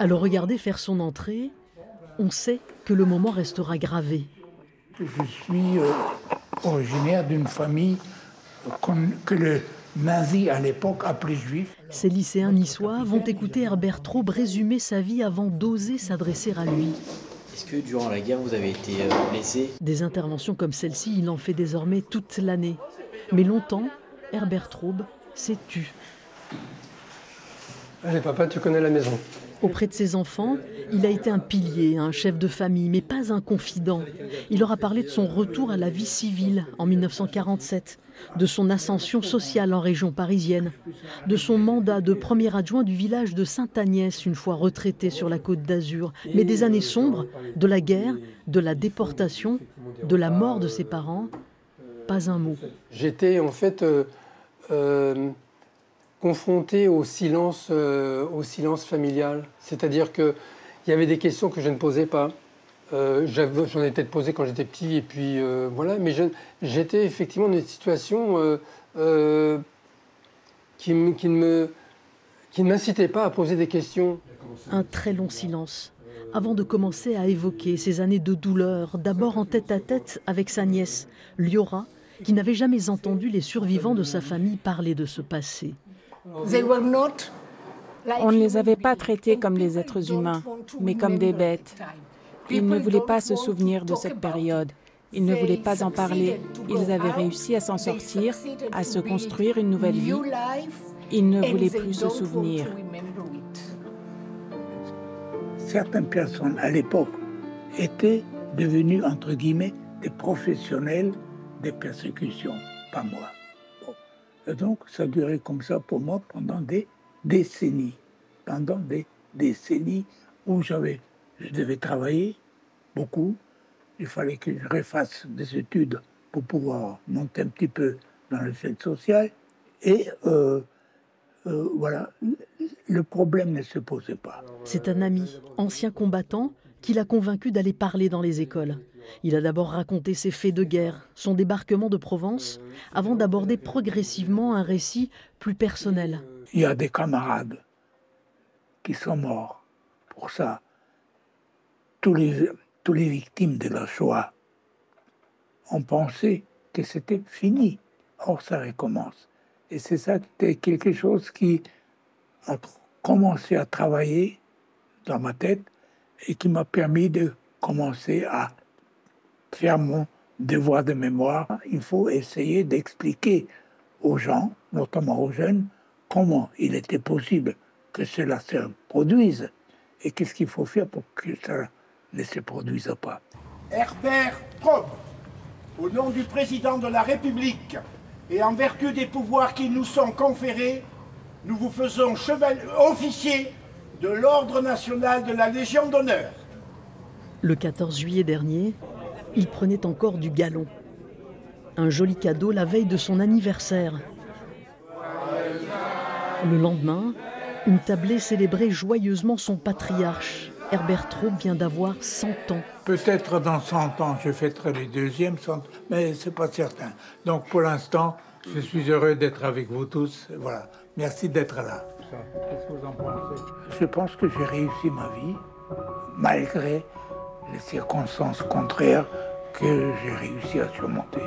À le regarder faire son entrée, on sait que le moment restera gravé. Je suis originaire d'une famille que le nazi à l'époque appelait juif. Ces lycéens niçois vont écouter Herbert Traub résumer sa vie avant d'oser s'adresser à lui. Est-ce que durant la guerre, vous avez été blessé? Des interventions comme celle-ci, il en fait désormais toute l'année. Mais longtemps, Herbert Traub s'est tu. Allez papa, tu connais la maison. Auprès de ses enfants, il a été un pilier, un chef de famille, mais pas un confident. Il leur a parlé de son retour à la vie civile en 1947, de son ascension sociale en région parisienne, de son mandat de premier adjoint du village de Sainte-Agnès, une fois retraité sur la Côte d'Azur, mais des années sombres, de la guerre, de la déportation, de la mort de ses parents, pas un mot. J'étais en fait confronté au silence familial. C'est-à-dire qu'il y avait des questions que je ne posais pas. J'en ai peut-être posé quand j'étais petit, et puis voilà. Mais j'étais effectivement dans une situation qui ne m'incitait pas à poser des questions. Un très long silence, avant de commencer à évoquer ces années de douleur, d'abord en tête-à-tête avec sa nièce, Liora, qui n'avait jamais entendu les survivants de sa famille parler de ce passé. On ne les avait pas traités comme des êtres humains, mais comme des bêtes. Ils ne voulaient pas se souvenir de cette période. Ils ne voulaient pas en parler. Ils avaient réussi à s'en sortir, à se construire une nouvelle vie. Ils ne voulaient plus se souvenir. Certaines personnes à l'époque étaient devenues, entre guillemets, des professionnels des persécutions, pas moi. Bon. Et donc, ça durait comme ça pour moi pendant des décennies. Pendant des décennies où je devais travailler beaucoup. Il fallait que je refasse des études pour pouvoir monter un petit peu dans le fait social. Et voilà, le problème ne se posait pas. C'est un ami, ancien combattant, qui l'a convaincu d'aller parler dans les écoles. Il a d'abord raconté ses faits de guerre, son débarquement de Provence, avant d'aborder progressivement un récit plus personnel. Il y a des camarades qui sont morts pour ça. Tous les victimes de la Shoah ont pensé que c'était fini. Or, ça recommence. Et c'est ça, c'était quelque chose qui a commencé à travailler dans ma tête et qui m'a permis de commencer à faire mon devoir de mémoire. Il faut essayer d'expliquer aux gens, notamment aux jeunes, comment il était possible que cela se produise et qu'est-ce qu'il faut faire pour que ça ne se produise pas. Herbert Traub, au nom du président de la République et en vertu des pouvoirs qui nous sont conférés, nous vous faisons officier de l'Ordre national de la Légion d'honneur. Le 14 juillet dernier, il prenait encore du galon. Un joli cadeau la veille de son anniversaire. Le lendemain, une tablée célébrait joyeusement son patriarche. Herbert Traub vient d'avoir 100 ans. Peut-être dans 100 ans, je fêterai les deuxièmes 100 ans, mais ce n'est pas certain. Donc pour l'instant, je suis heureux d'être avec vous tous. Voilà. Merci d'être là. Qu'est-ce que vous en pensez? Je pense que j'ai réussi ma vie, malgré les circonstances contraires que j'ai réussi à surmonter.